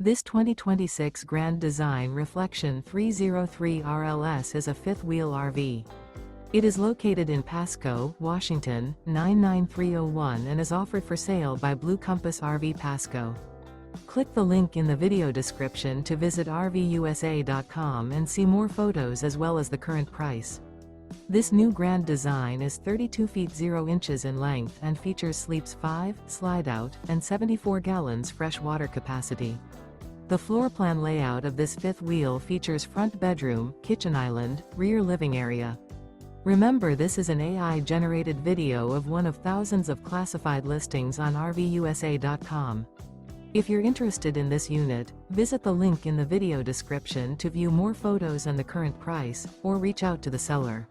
This 2026 Grand Design Reflection 303 RLS is a fifth-wheel RV. It is located in Pasco, Washington, 99301 and is offered for sale by Blue Compass RV Pasco. Click the link in the video description to visit RVUSA.com and see more photos as well as the current price. This new Grand Design is 32 feet 0 inches in length and features sleeps 5, slide-out, and 74 gallons fresh water capacity. The floor plan layout of this fifth wheel features front bedroom, kitchen island, rear living area. Remember, this is an AI-generated video of one of thousands of classified listings on RVUSA.com. If you're interested in this unit, visit the link in the video description to view more photos and the current price, or reach out to the seller.